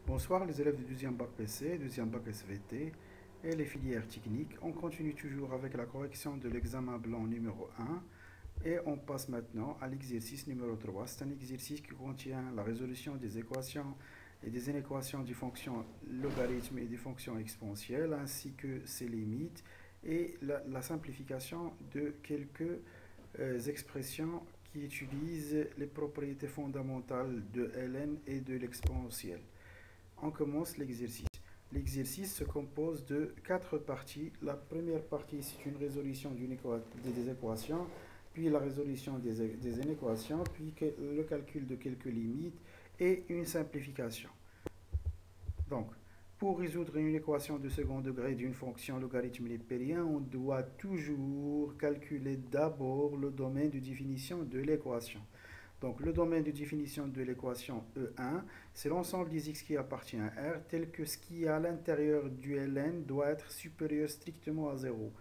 Bonsoir les élèves du deuxième bac PC, deuxième bac SVT et les filières techniques. On continue toujours avec la correction de l'examen blanc numéro 1 et on passe maintenant à l'exercice numéro 3. C'est un exercice qui contient la résolution des équations et des inéquations des fonctions logarithmes et des fonctions exponentielles ainsi que ses limites et la simplification de quelques expressions qui utilisent les propriétés fondamentales de ln et de l'exponentielle. On commence l'exercice. L'exercice se compose de quatre parties. La première partie, c'est une résolution des équations, puis la résolution des inéquations, puis le calcul de quelques limites et une simplification. Donc, pour résoudre une équation de second degré d'une fonction logarithme népérien, on doit toujours calculer d'abord le domaine de définition de l'équation. Donc le domaine de définition de l'équation E1, c'est l'ensemble des x qui appartient à R, tel que ce qui est à l'intérieur du ln doit être supérieur strictement à 0.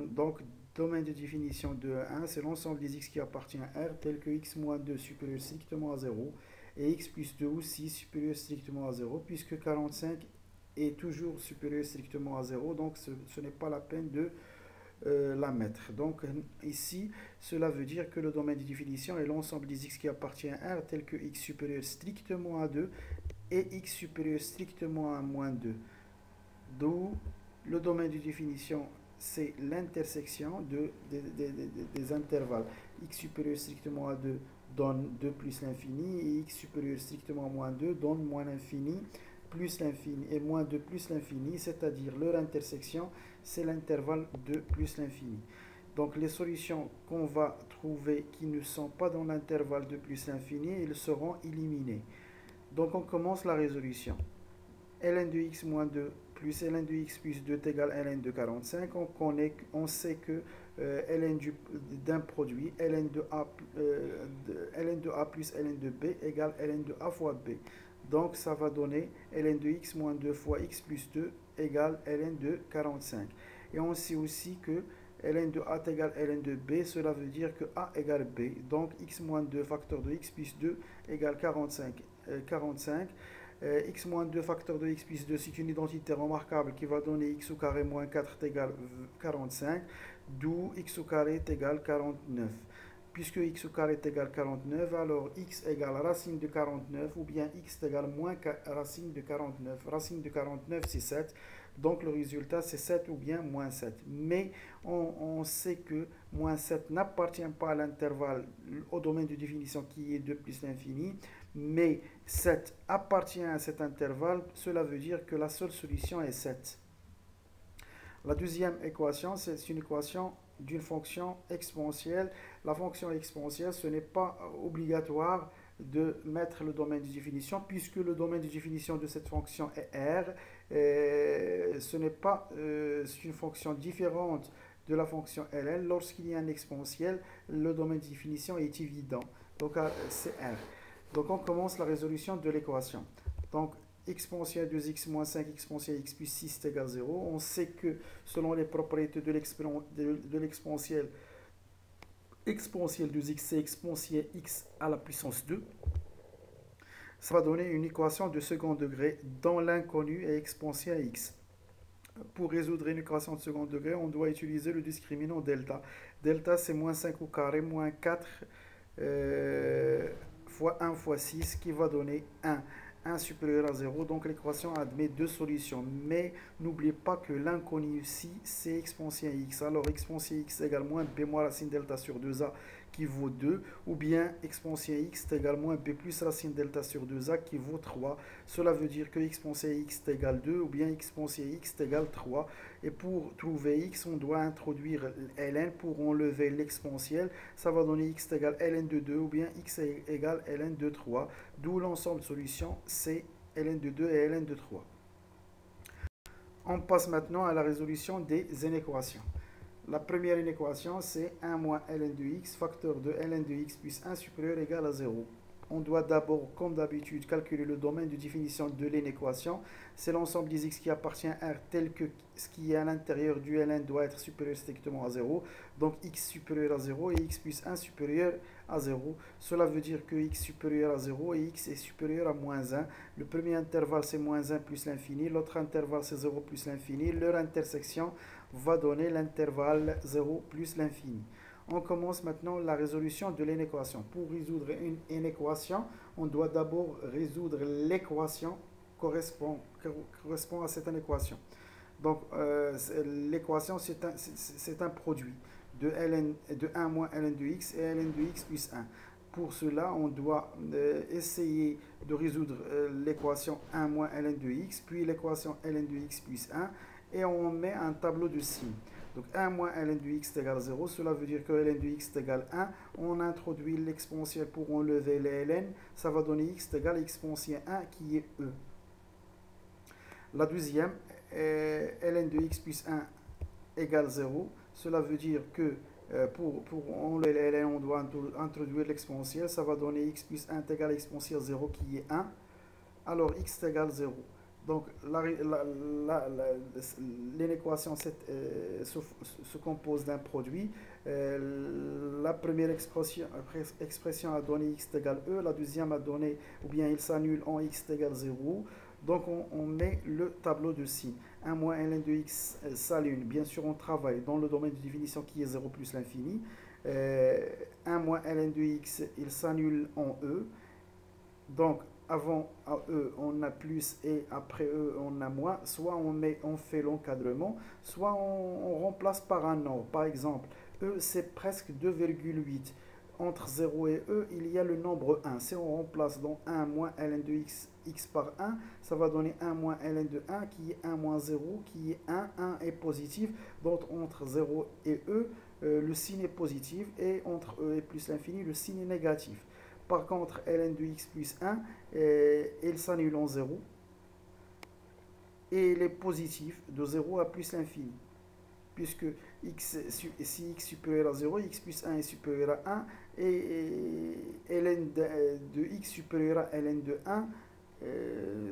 Donc domaine de définition de E1, c'est l'ensemble des x qui appartient à R, tel que x moins 2 supérieur strictement à 0, et x plus 2 aussi supérieur strictement à 0, puisque 45 est toujours supérieur strictement à 0, donc ce n'est pas la peine de la mettre. Donc ici, cela veut dire que le domaine de définition est l'ensemble des x qui appartient à R, tel que x supérieur strictement à 2 et x supérieur strictement à moins 2. D'où le domaine de définition, c'est l'intersection des intervalles. X supérieur strictement à 2 donne 2 plus l'infini, et x supérieur strictement à moins 2 donne moins l'infini plus l'infini, et moins 2 plus l'infini, c'est-à-dire leur intersection, c'est l'intervalle 2 plus l'infini. Donc les solutions qu'on va trouver qui ne sont pas dans l'intervalle 2 plus l'infini, elles seront éliminées. Donc on commence la résolution. ln de x moins 2 plus ln de x plus 2 est égal à ln de 45. On sait que ln d'un produit, ln de a plus ln de b égale ln de a fois b. Donc ça va donner ln de x moins 2 fois x plus 2 égale ln de 45. Et on sait aussi que ln de a égale ln de b, cela veut dire que a égale b. Donc x moins 2 facteur de x plus 2 égale 45. X moins 2 facteur de x plus 2, c'est une identité remarquable qui va donner x au carré moins 4 égale 45, d'où x au carré est égal 49. Puisque x au carré est égal 49, alors x égale racine de 49, ou bien x égale moins racine de 49. Racine de 49, c'est 7. Donc le résultat, c'est 7 ou bien moins 7. Mais on sait que moins 7 n'appartient pas à l'intervalle, au domaine de définition qui est 2 plus l'infini. Mais 7 appartient à cet intervalle. Cela veut dire que la seule solution est 7. La deuxième équation, c'est une équation d'une fonction exponentielle. La fonction exponentielle, ce n'est pas obligatoire de mettre le domaine de définition, puisque le domaine de définition de cette fonction est R. Ce n'est pas c'est une fonction différente de la fonction ln. Lorsqu'il y a un exponentiel, le domaine de définition est évident. Donc c'est R. Donc on commence la résolution de l'équation. Donc exponentielle de x moins 5 exponentielle x plus 6 est égal à 0. On sait que selon les propriétés de l'exponentielle, exponentielle de x, c'est exponentielle x à la puissance 2. Ça va donner une équation de second degré dont l'inconnu est exponentielle x. Pour résoudre une équation de second degré, on doit utiliser le discriminant delta. Delta, c'est moins 5 au carré, moins 4 fois 1 fois 6, qui va donner 1. 1 supérieur à 0, donc l'équation admet deux solutions. Mais n'oubliez pas que l'inconnu ici, c'est exponentielle x. Alors exponentielle x égale moins b moins racine delta sur 2a qui vaut 2, ou bien exponentielle x est égal moins b plus racine delta sur 2a qui vaut 3. Cela veut dire que exponentielle x est égal 2, ou bien exponentielle x est égal 3. Et pour trouver x, on doit introduire ln pour enlever l'exponentielle. Ça va donner x est égal ln de 2, ou bien x est égal ln de 3. D'où l'ensemble de solutions, c'est ln de 2 et ln de 3. On passe maintenant à la résolution des inéquations. La première inéquation, c'est 1 moins ln de x, facteur de ln de x plus 1 supérieur égal à 0. on doit d'abord, comme d'habitude, calculer le domaine de définition de l'équation. C'est l'ensemble des x qui appartient à R tel que ce qui est à l'intérieur du ln doit être supérieur strictement à 0. Donc x supérieur à 0 et x plus 1 supérieur à 0. Cela veut dire que x supérieur à 0 et x est supérieur à moins 1. Le premier intervalle c'est moins 1 plus l'infini, l'autre intervalle c'est 0 plus l'infini. Leur intersection va donner l'intervalle 0 plus l'infini. On commence maintenant la résolution de l'équation. Pour résoudre une équation, on doit d'abord résoudre l'équation correspond à cette équation. Donc, l'équation, c'est un produit de 1 moins ln de x et ln de x plus 1. Pour cela, on doit essayer de résoudre l'équation 1 moins ln de x, puis l'équation ln de x plus 1, et on met un tableau de signes. Donc 1 moins ln de x est égal à 0, cela veut dire que ln de x est égal à 1. On introduit l'exponentiel pour enlever les ln, ça va donner x est égal à exponentiel 1 qui est e. La deuxième, ln de x plus 1 égale 0, cela veut dire que pour enlever les ln, on doit introduire l'exponentiel, ça va donner x plus 1 est égal à exponentiel 0 qui est 1. Alors x est égal à 0. Donc, l'équation se compose d'un produit. La première expression a donné x égale e, la deuxième a donné, ou bien il s'annule en x égale 0. Donc, on met le tableau de signes. 1 moins ln de x s'annule. Bien sûr, on travaille dans le domaine de définition qui est 0 plus l'infini. 1 moins ln de x, il s'annule en e. Donc, avant E, on a plus et après E, on a moins. Soit on fait l'encadrement, soit on remplace par un nombre. Par exemple, E, c'est presque 2,8. Entre 0 et E, il y a le nombre 1. Si on remplace donc 1 moins ln de x, x par 1, ça va donner 1 moins ln de 1 qui est 1 moins 0 qui est 1. 1 est positif. Donc, entre 0 et E, le signe est positif. Et entre E et plus l'infini, le signe est négatif. Par contre, ln de x plus 1, il s'annule en 0. Et il est positif de 0 à plus l'infini. Puisque si x supérieur à 0, x plus 1 est supérieur à 1. Et ln de x supérieur à ln de 1,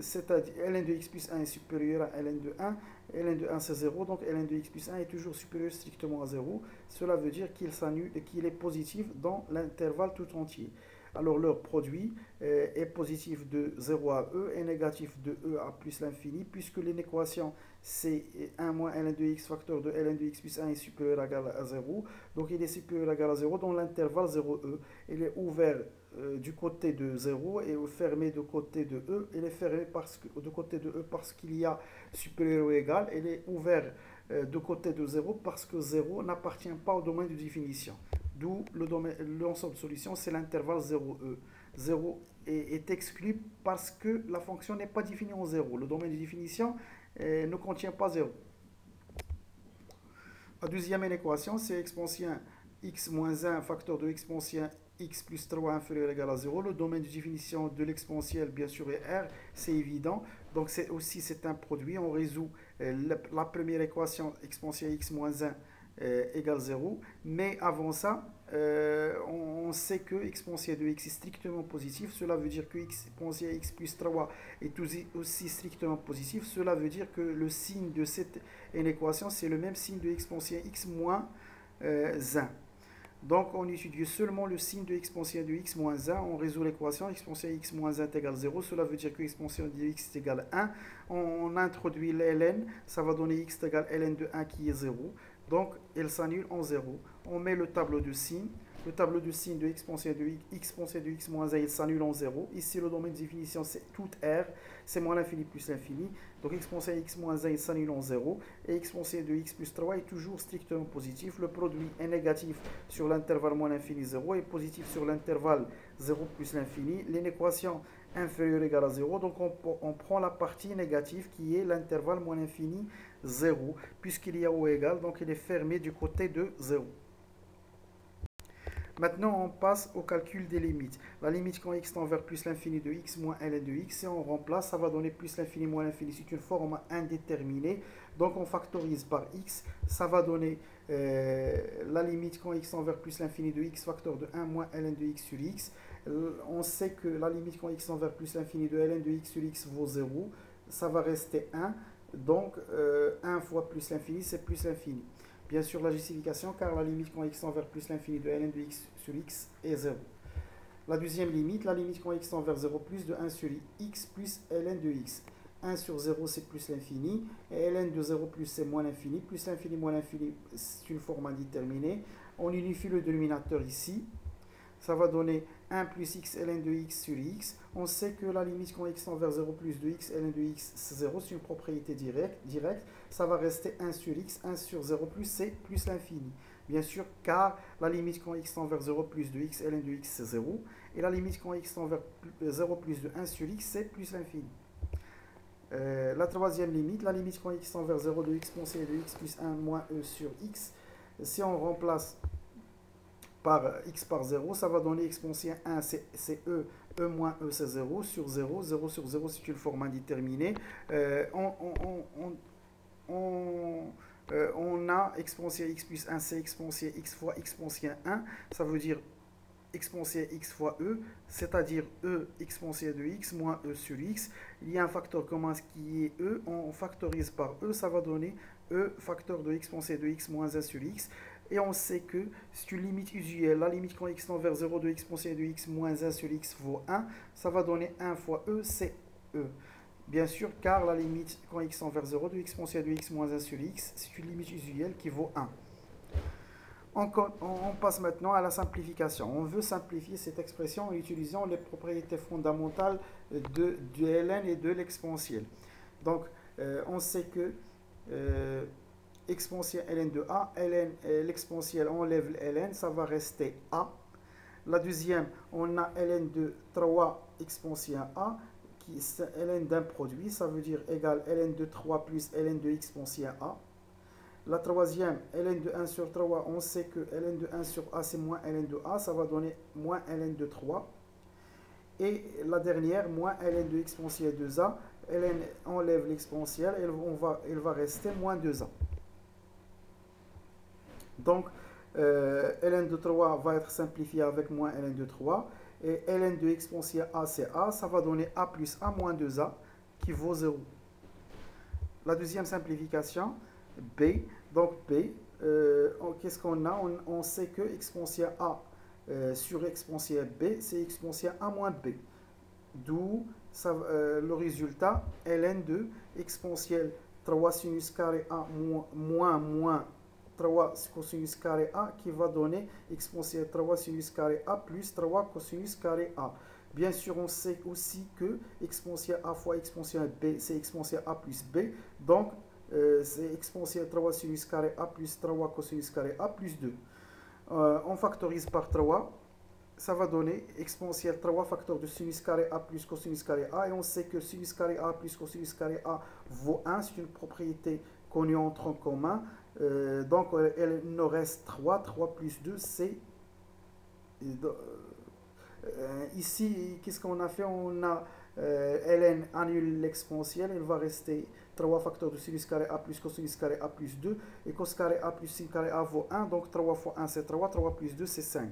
c'est-à-dire ln de x plus 1 est supérieur à ln de 1. ln de 1 c'est 0, donc ln de x plus 1 est toujours supérieur strictement à 0. Cela veut dire qu'il s'annule et qu'il est positif dans l'intervalle tout entier. Alors leur produit est positif de 0 à e et négatif de e à plus l'infini, puisque l'équation c'est 1 moins ln de x facteur de ln de x plus 1 est supérieur à égal à 0. Donc il est supérieur à égal à 0 dans l'intervalle 0e. Il est ouvert du côté de 0 et fermé du côté de e. Il est fermé du côté de e parce qu'il y a supérieur ou égal. Il est ouvert du côté de 0 parce que 0 n'appartient pas au domaine de définition. D'où l'ensemble de solutions, c'est l'intervalle 0e. 0 est exclu parce que la fonction n'est pas définie en 0. Le domaine de définition ne contient pas 0. La deuxième équation, c'est exponentielle x moins 1 facteur de exponentielle x plus 3 inférieur ou égal à 0. Le domaine de définition de l'exponentielle, bien sûr, est R, c'est évident. Donc, c'est un produit. On résout la première équation, exponentielle x moins 1 égale 0. Mais avant ça, on sait que exponentielle de x est strictement positif. Cela veut dire que exponentielle x plus 3 est aussi strictement positif. Cela veut dire que le signe de cette équation, c'est le même signe de exponentielle x moins 1. Donc, on étudie seulement le signe de exponentielle de x moins 1. On résout l'équation exponentielle x moins 1 est égal à 0. Cela veut dire que exponentielle de x est égal à 1. On introduit ln. Ça va donner x est égal à ln de 1 qui est 0. Donc, elle s'annule en 0. On met le tableau de signes. Le tableau de signes de exponentielle de x moins 1, il s'annule en 0. Ici, le domaine de définition, c'est tout R. C'est moins l'infini plus l'infini. Donc, exponentielle x moins 1, il s'annule en 0. Et exponentielle de x plus 3 est toujours strictement positif. Le produit est négatif sur l'intervalle moins l'infini 0 et positif sur l'intervalle 0 plus l'infini. L'équation inférieure ou égale à 0. Donc, on prend la partie négative qui est l'intervalle moins l'infini 0. Puisqu'il y a ou égal, donc il est fermé du côté de 0. Maintenant, on passe au calcul des limites. La limite quand x tend vers plus l'infini de x moins ln de x, si on remplace, ça va donner plus l'infini moins l'infini. C'est une forme indéterminée. Donc, on factorise par x. Ça va donner la limite quand x tend vers plus l'infini de x facteur de 1 moins ln de x sur x. On sait que la limite quand x tend vers plus l'infini de ln de x sur x vaut 0. Ça va rester 1. Donc, 1 fois plus l'infini, c'est plus l'infini. Bien sûr, la justification, car la limite quand x tend vers plus l'infini de ln de x sur x est 0. La deuxième limite, la limite quand x tend vers 0 plus de 1 sur x plus ln de x. 1 sur 0, c'est plus l'infini. Et ln de 0 plus, c'est moins l'infini. Plus l'infini, moins l'infini, c'est une forme indéterminée. On unifie le dénominateur ici. Ça va donner 1 plus x ln de x sur x. On sait que la limite quand x tend vers 0 plus de x ln de x, c'est 0. C'est une propriété directe. Ça va rester 1 sur x. 1 sur 0 plus, c'est plus l'infini. Bien sûr, car la limite quand x tend vers 0 plus de x ln de x, c'est 0. Et la limite quand x tend vers 0 plus de 1 sur x, c'est plus l'infini. La troisième limite, la limite quand x tend vers 0 de exponentielle de x plus 1 moins e sur x. Si on remplace par x par 0, ça va donner exponentielle 1, c'est e, e moins e c'est 0, sur 0, 0 sur 0 c'est une forme indéterminée. On a exponentielle x plus 1, c'est exponentielle x fois exponentielle 1, ça veut dire exponentielle x fois e, c'est-à-dire e exponentielle de x moins e sur x. Il y a un facteur commun qui est e, on factorise par e, ça va donner e facteur de exponentielle de x moins 1 sur x. Et on sait que c'est une limite usuelle. La limite quand x tend vers 0 de exponentielle de x moins 1 sur x vaut 1. Ça va donner 1 fois e, c'est e. Bien sûr, car la limite quand x tend vers 0 de exponentielle de x moins 1 sur x, c'est une limite usuelle qui vaut 1. On passe maintenant à la simplification. On veut simplifier cette expression en utilisant les propriétés fondamentales de ln et de l'exponentielle. Donc, on sait que exponentielle ln de a, l'exponentielle enlève ln, ça va rester a. La deuxième, on a ln de 3 exponentielle a, qui est ln d'un produit, ça veut dire égal ln de 3 plus ln de exponentielle a. La troisième, ln de 1 sur 3, on sait que ln de 1 sur a, c'est moins ln de a, ça va donner moins ln de 3. Et la dernière, moins ln de exponentielle 2a, ln enlève l'exponentielle, il va rester moins 2a. Donc, ln de 3 va être simplifié avec moins ln de 3. Et ln de exponentielle a, c'est a, ça va donner a plus a moins 2a, qui vaut 0. La deuxième simplification, b. Donc b, qu'est-ce qu'on a? On sait que exponentielle a sur exponentielle b, c'est exponentielle a moins b. D'où le résultat ln de exponentielle 3 sinus carré a moins 3 cosinus carré a qui va donner exponentielle 3 sinus carré a plus 3 cosinus carré a. Bien sûr, on sait aussi que exponentielle a fois exponentielle b, c'est exponentielle a plus b. Donc, c'est exponentielle 3 sinus carré a plus 3 cosinus carré a plus 2. On factorise par 3. Ça va donner exponentielle 3 facteur de sinus carré a plus cosinus carré a. Et on sait que sinus carré a plus cosinus carré a vaut 1. C'est une propriété connue en tronc commun. Donc, il nous reste 3. 3 plus 2, c'est... ici, qu'est-ce qu'on a fait? On a ln annule l'exponentielle. Il va rester 3 facteurs de sinus carré a plus cosinus carré a plus 2. Et cos carré a plus sin carré a vaut 1. Donc, 3 fois 1, c'est 3. 3 plus 2, c'est 5.